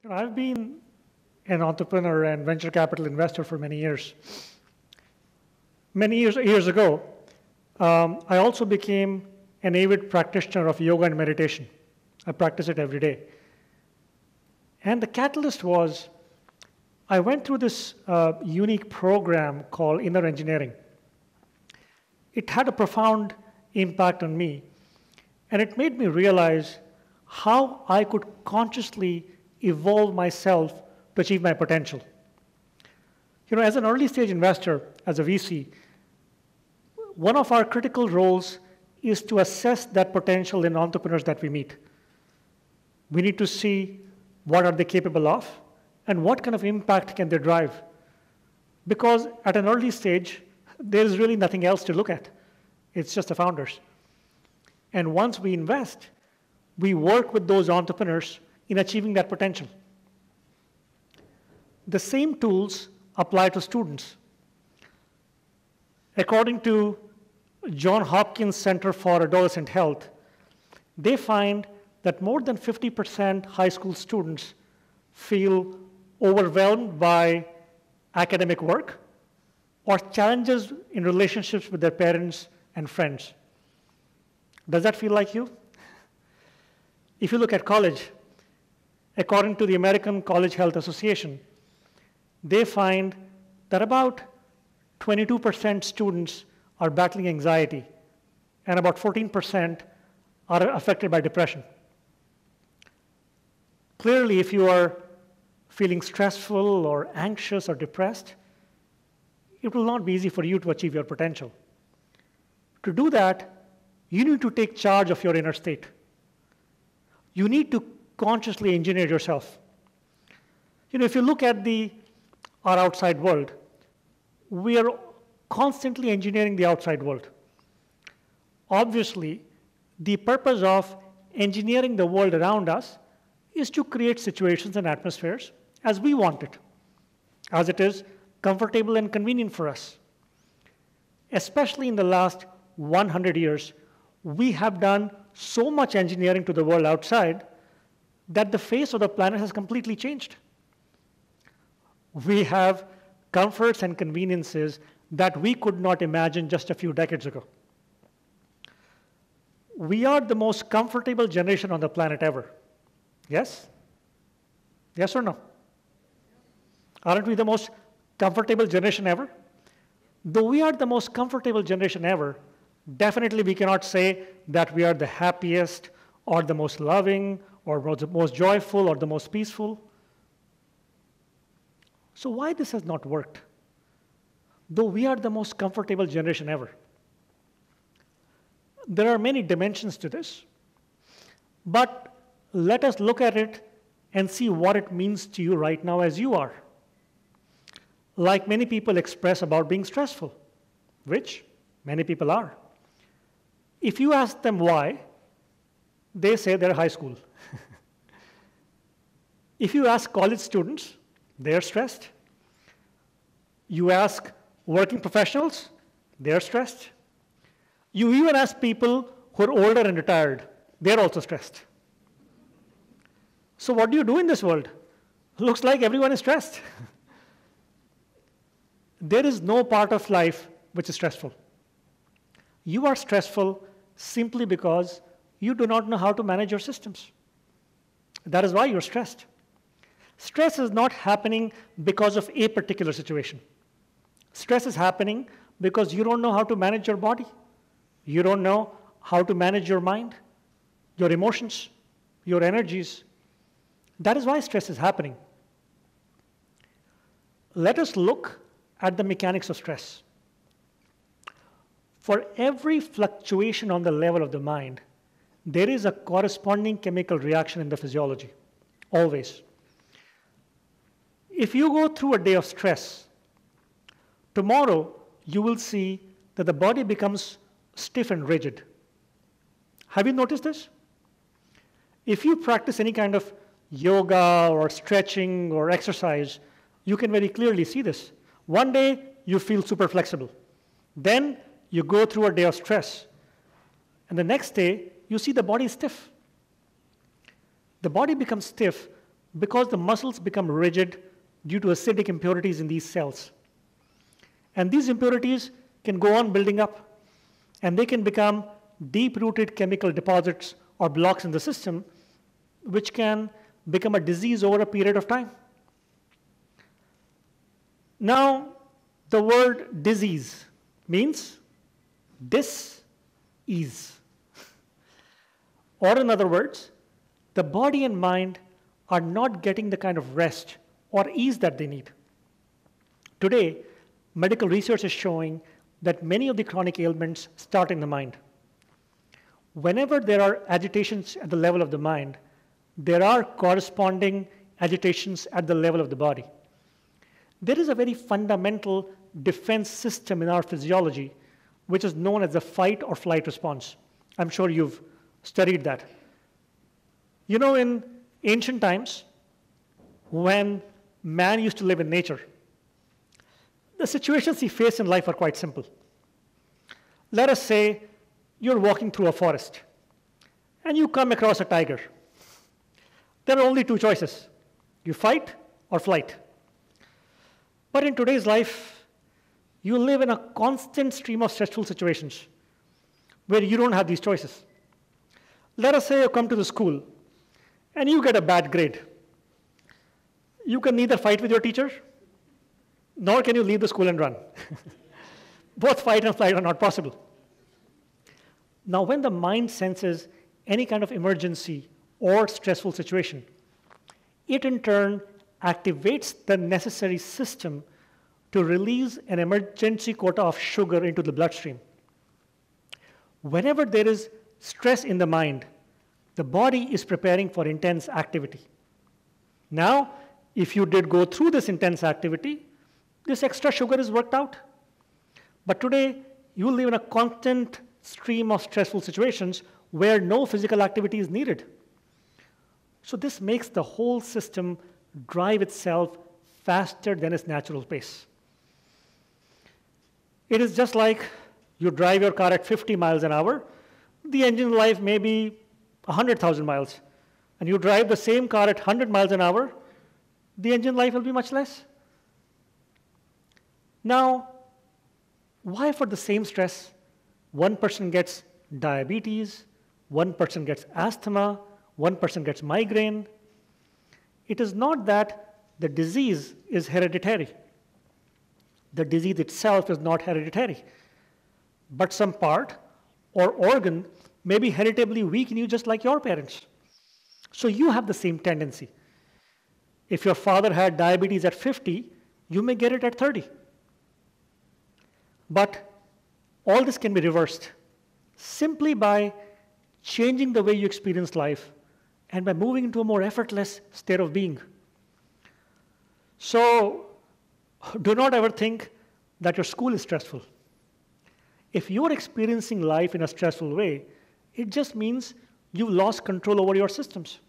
I've been an entrepreneur and venture capital investor for many years. Many years ago, I also became an avid practitioner of yoga and meditation. I practice it every day. And the catalyst was I went through this unique program called Inner Engineering. It had a profound impact on me, and it made me realize how I could consciously evolve myself to achieve my potential. As an early stage investor, as a VC, one of our critical roles is to assess that potential in entrepreneurs that we meet. We need to see what are they capable of and what kind of impact can they drive. Because at an early stage, there's really nothing else to look at. It's just the founders. And once we invest, we work with those entrepreneurs in achieving that potential. The same tools apply to students. According to Johns Hopkins Center for Adolescent Health, they find that more than 50% high school students feel overwhelmed by academic work or challenges in relationships with their parents and friends. Does that feel like you? If you look at college, according to the American College Health Association, they find that about 22% students are battling anxiety, and about 14% are affected by depression. Clearly, if you are feeling stressful or anxious or depressed, it will not be easy for you to achieve your potential. To do that, you need to take charge of your inner state. You need to consciously engineer yourself. If you look at our outside world, we are constantly engineering the outside world. Obviously, the purpose of engineering the world around us is to create situations and atmospheres as we want it, as it is comfortable and convenient for us. Especially in the last 100 years, we have done so much engineering to the world outside that the face of the planet has completely changed. We have comforts and conveniences that we could not imagine just a few decades ago. We are the most comfortable generation on the planet ever. Yes? Yes or no? Aren't we the most comfortable generation ever? Though we are the most comfortable generation ever, definitely we cannot say that we are the happiest or the most loving or the most joyful or the most peaceful. So why this has not worked? Though we are the most comfortable generation ever. There are many dimensions to this, but let us look at it and see what it means to you right now as you are. Like many people express about being stressful, which many people are. If you ask them why, they say they're high school. If you ask college students, they're stressed. You ask working professionals, they're stressed. You even ask people who are older and retired, they're also stressed. So what do you do in this world? Looks like everyone is stressed. There is no part of life which is stressful. You are stressful simply because you do not know how to manage your systems. That is why you're stressed. Stress is not happening because of a particular situation. Stress is happening because you don't know how to manage your body. You don't know how to manage your mind, your emotions, your energies. That is why stress is happening. Let us look at the mechanics of stress. For every fluctuation on the level of the mind, there is a corresponding chemical reaction in the physiology, always. If you go through a day of stress, tomorrow you will see that the body becomes stiff and rigid. Have you noticed this? If you practice any kind of yoga or stretching or exercise, you can very clearly see this. One day you feel super flexible. Then you go through a day of stress. And the next day you see the body is stiff. The body becomes stiff because the muscles become rigid due to acidic impurities in these cells. And these impurities can go on building up, and they can become deep-rooted chemical deposits or blocks in the system, which can become a disease over a period of time. Now, the word disease means dis-ease. Or in other words, the body and mind are not getting the kind of rest or ease that they need. Today, medical research is showing that many of the chronic ailments start in the mind. Whenever there are agitations at the level of the mind, there are corresponding agitations at the level of the body. There is a very fundamental defense system in our physiology, which is known as the fight or flight response. I'm sure you've studied that. You know, in ancient times, when man used to live in nature, the situations he faced in life are quite simple. Let us say you're walking through a forest, and you come across a tiger. There are only two choices. You fight or flight. But in today's life, you live in a constant stream of stressful situations where you don't have these choices. Let us say you come to the school and you get a bad grade. You can neither fight with your teacher, nor can you leave the school and run. Both fight and flight are not possible. Now, when the mind senses any kind of emergency or stressful situation, it in turn activates the necessary system to release an emergency quota of sugar into the bloodstream. Whenever there is stress in the mind, the body is preparing for intense activity. Now, if you did go through this intense activity, this extra sugar is worked out. But today, you live in a constant stream of stressful situations where no physical activity is needed. So this makes the whole system drive itself faster than its natural pace. It is just like you drive your car at 50 miles an hour, the engine life may be 100,000 miles. And you drive the same car at 100 miles an hour, the engine life will be much less. Now, why for the same stress, one person gets diabetes, one person gets asthma, one person gets migraine? It is not that the disease is hereditary. The disease itself is not hereditary. But some part or organ may be hereditably weak in you just like your parents. So you have the same tendency. If your father had diabetes at 50, you may get it at 30. But all this can be reversed simply by changing the way you experience life and by moving into a more effortless state of being. So do not ever think that your school is stressful. If you're experiencing life in a stressful way, it just means you've lost control over your systems.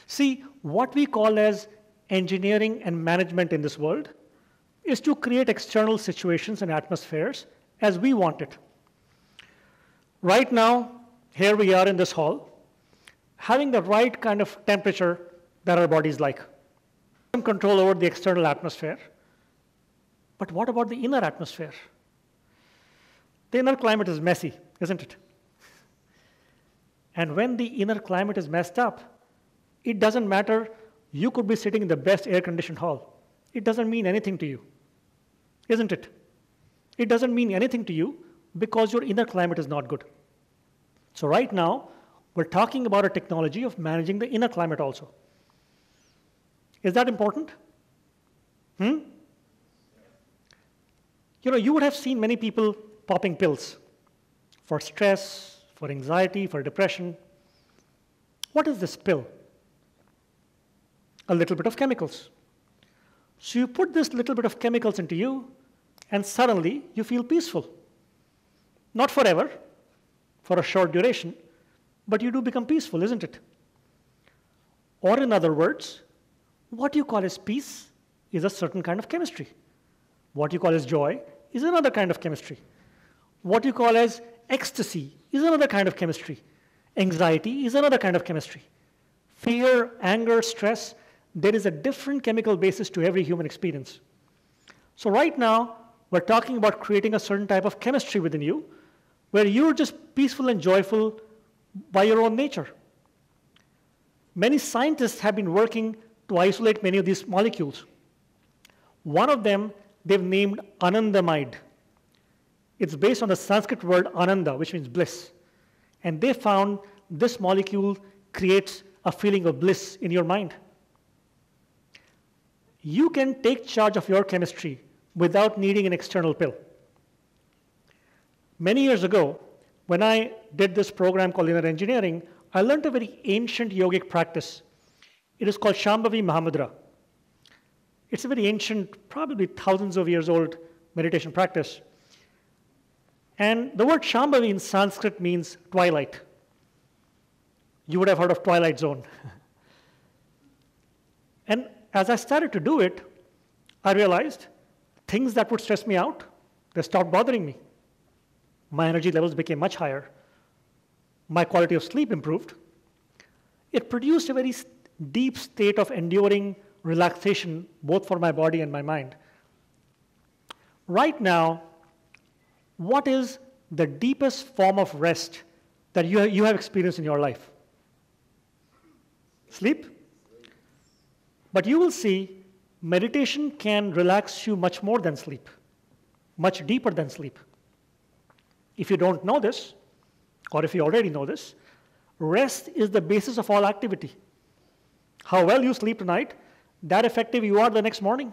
See, what we call as engineering and management in this world is to create external situations and atmospheres as we want it. Right now, here we are in this hall, having the right kind of temperature that our bodies like. Some control over the external atmosphere. But what about the inner atmosphere? The inner climate is messy, isn't it? And when the inner climate is messed up, it doesn't matter. You could be sitting in the best air-conditioned hall. It doesn't mean anything to you, isn't it? It doesn't mean anything to you because your inner climate is not good. So right now, we're talking about a technology of managing the inner climate also. Is that important? You know, you would have seen many people popping pills for stress, for anxiety, for depression. What is this pill? A little bit of chemicals. So you put this little bit of chemicals into you, and suddenly you feel peaceful. Not forever, for a short duration, but you do become peaceful, isn't it? Or in other words, what you call as peace is a certain kind of chemistry. What you call as joy is another kind of chemistry. What you call as ecstasy is another kind of chemistry. Anxiety is another kind of chemistry. fear, anger, stress, there is a different chemical basis to every human experience. So right now, we're talking about creating a certain type of chemistry within you where you're just peaceful and joyful by your own nature. Many scientists have been working to isolate many of these molecules. One of them they've named anandamide. It's based on the Sanskrit word ananda, which means bliss. And they found this molecule creates a feeling of bliss in your mind. You can take charge of your chemistry without needing an external pill. Many years ago, when I did this program called Inner Engineering, I learned a very ancient yogic practice. It is called Shambhavi Mudra. It's a very ancient, probably thousands of years old meditation practice. And the word Shambhavi in Sanskrit means twilight. You would have heard of Twilight Zone. And as I started to do it, I realized things that would stress me out, they stopped bothering me. My energy levels became much higher. My quality of sleep improved. It produced a very deep state of enduring relaxation, both for my body and my mind. Right now, what is the deepest form of rest that you have experienced in your life? Sleep? But you will see meditation can relax you much more than sleep, much deeper than sleep. If you don't know this, or if you already know this, rest is the basis of all activity. How well you sleep tonight, that effective you are the next morning.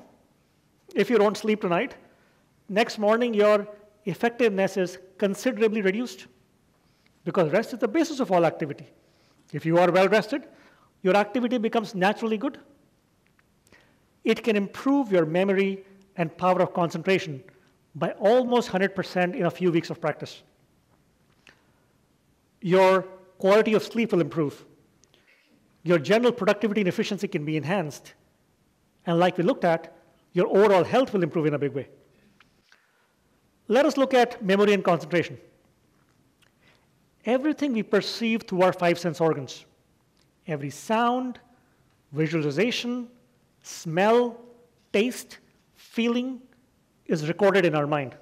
If you don't sleep tonight, next morning your effectiveness is considerably reduced because rest is the basis of all activity. If you are well rested, your activity becomes naturally good. It can improve your memory and power of concentration by almost 100% in a few weeks of practice. Your quality of sleep will improve. Your general productivity and efficiency can be enhanced. And like we looked at, your overall health will improve in a big way. Let us look at memory and concentration. Everything we perceive through our five sense organs, every sound, visualization, smell, taste, feeling is recorded in our mind.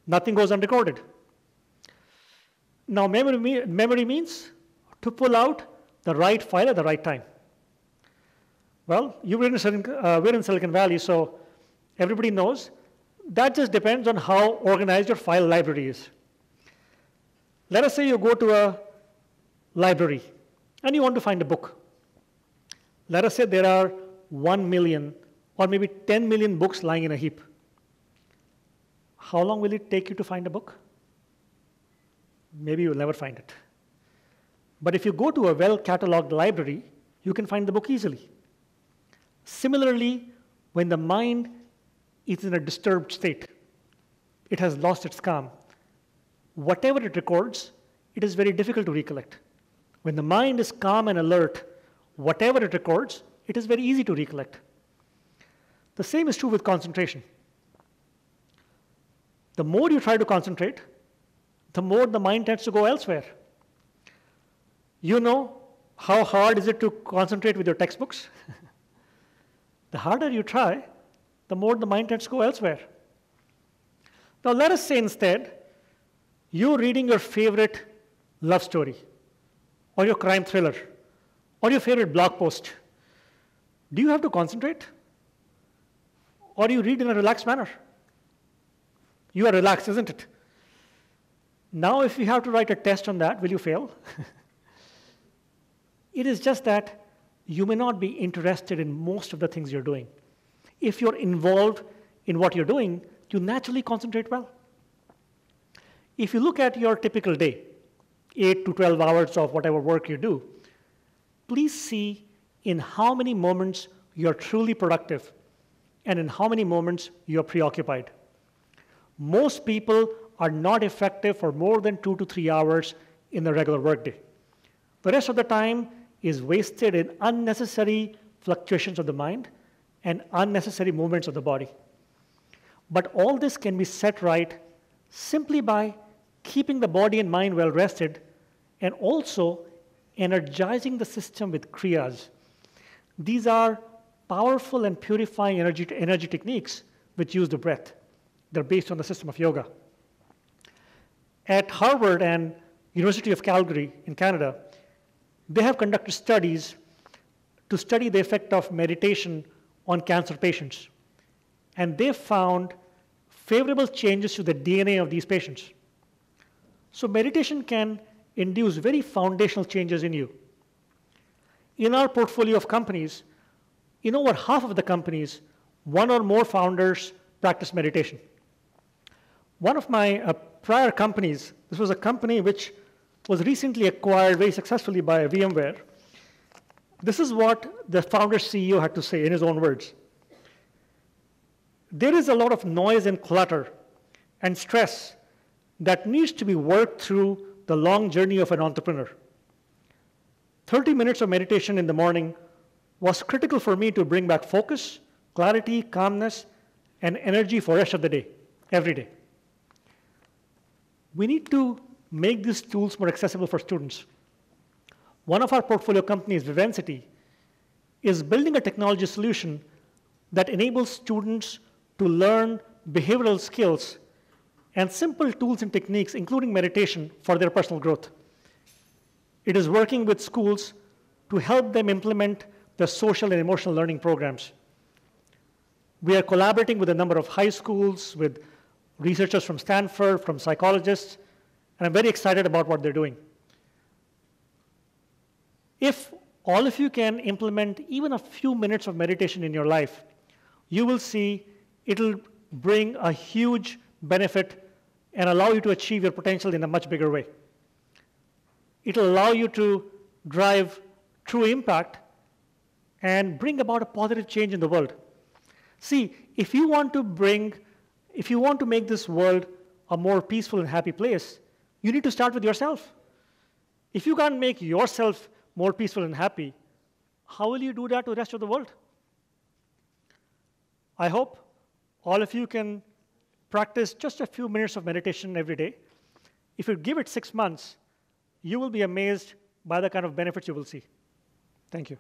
Nothing goes unrecorded. Now, memory means to pull out the right file at the right time. Well, we're in Silicon Valley, so everybody knows that just depends on how organized your file library is. Let us say you go to a library and you want to find a book. Let us say there are 1 million or maybe 10 million books lying in a heap. How long will it take you to find a book? Maybe you'll never find it. But if you go to a well-cataloged library, you can find the book easily. Similarly, when the mind is in a disturbed state, it has lost its calm. Whatever it records, it is very difficult to recollect. When the mind is calm and alert, whatever it records, it is very easy to recollect. The same is true with concentration. The more you try to concentrate, the more the mind tends to go elsewhere. You know how hard is it to concentrate with your textbooks? The harder you try, the more the mind tends to go elsewhere. Now let us say instead, you're reading your favorite love story, or your crime thriller, or your favorite blog post. Do you have to concentrate? Or do you read in a relaxed manner? You are relaxed, isn't it? Now if you have to write a test on that, will you fail? It is just that you may not be interested in most of the things you're doing. If you're involved in what you're doing, you naturally concentrate well. If you look at your typical day, 8 to 12 hours of whatever work you do, please see in how many moments you're truly productive and in how many moments you're preoccupied. Most people are not effective for more than 2 to 3 hours in the regular workday. The rest of the time is wasted in unnecessary fluctuations of the mind and unnecessary movements of the body. But all this can be set right simply by keeping the body and mind well rested and also energizing the system with kriyas. These are powerful and purifying energy techniques which use the breath. They're based on the system of yoga. At Harvard and University of Calgary in Canada, they have conducted studies to study the effect of meditation on cancer patients. And they found favorable changes to the DNA of these patients. So meditation can induce very foundational changes in you. In our portfolio of companies, in over half of the companies, one or more founders practice meditation. One of my prior companies, this was a company which was recently acquired very successfully by VMware. This is what the founder CEO had to say in his own words. There is a lot of noise and clutter and stress that needs to be worked through the long journey of an entrepreneur. 30 minutes of meditation in the morning was critical for me to bring back focus, clarity, calmness, and energy for the rest of the day, every day. We need to make these tools more accessible for students. One of our portfolio companies, Vivensity, is building a technology solution that enables students to learn behavioral skills and simple tools and techniques, including meditation, for their personal growth. It is working with schools to help them implement the social and emotional learning programs. We are collaborating with a number of high schools, with researchers from Stanford, from psychologists, and I'm very excited about what they're doing. If all of you can implement even a few minutes of meditation in your life, you will see it'll bring a huge benefit and allow you to achieve your potential in a much bigger way. It'll allow you to drive true impact and bring about a positive change in the world. See, if you want to make this world a more peaceful and happy place, you need to start with yourself. If you can't make yourself more peaceful and happy, how will you do that to the rest of the world? I hope all of you can practice just a few minutes of meditation every day. If you give it 6 months, you will be amazed by the kind of benefits you will see. Thank you.